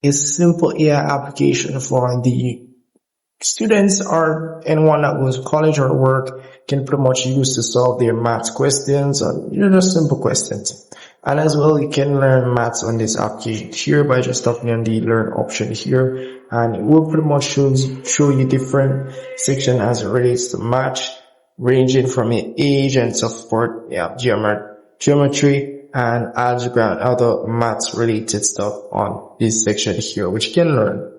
a simple AI application for the students or anyone that goes to college or work can pretty much use to solve their maths questions or just simple questions. And as well, you can learn maths on this application here by just tapping on the learn option here, and it will pretty much show you different sections as it relates to math, ranging from your age and so forth, geometry and algebra and other maths related stuff on this section here, which you can learn.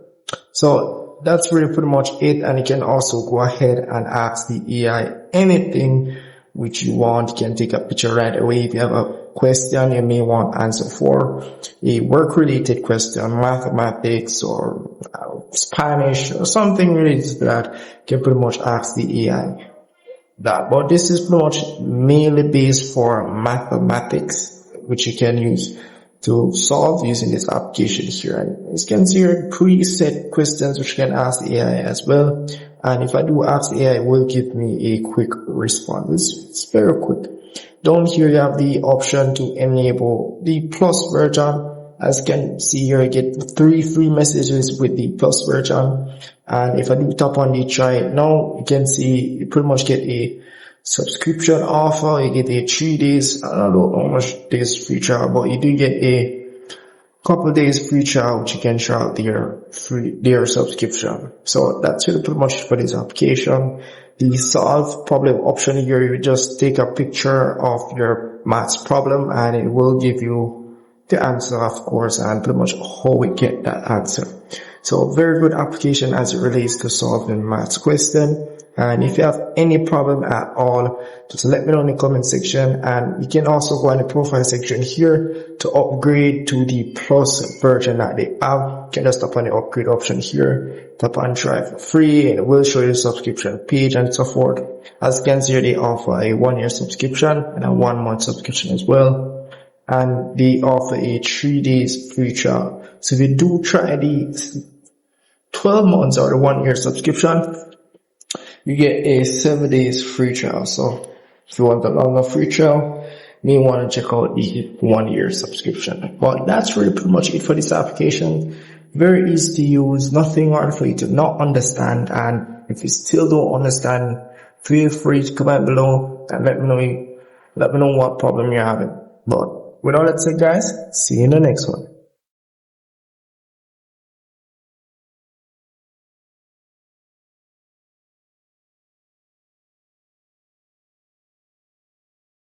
So that's really pretty much it, and you can also go ahead and ask the AI anything which you want. You can take a picture right away. If you have a question you may want answer for, a work related question, mathematics or Spanish or something related to that, you can pretty much ask the AI that. But this is pretty much mainly based for mathematics, which you can use to solve using this application here. And you can see here preset questions which you can ask the AI as well. And if I do ask the AI, it will give me a quick response. It's very quick. Down here you have the option to enable the plus version. As you can see here, I get 3 free messages with the plus version. And if I do tap on the try it now, you can see you pretty much get a subscription offer. You get a 3 days, I don't know how much days free trial, but you do get a couple of days free trial which you can try out their subscription. So that's really pretty much for this application. The solve problem option here, you just take a picture of your maths problem and it will give you the answer, of course, and pretty much how we get that answer. So very good application as it relates to solving maths question. And if you have any problem at all, just let me know in the comment section, and you can also go in the profile section here to upgrade to the plus version that they have. You can just tap on the upgrade option here, tap on try for free, and it will show you the subscription page and so forth. As you can see, they offer a 1-year subscription and a 1-month subscription as well. And they offer a 3 days free trial. So if you do try the 12 months or the 1-year subscription, you get a 7 days free trial. So if you want a longer free trial, you may want to check out the 1-year subscription. But that's really pretty much it for this application. Very easy to use, nothing hard for you to not understand. And if you still don't understand, feel free to comment below and let me know what problem you're having. But with all that said, guys, see you in the next one.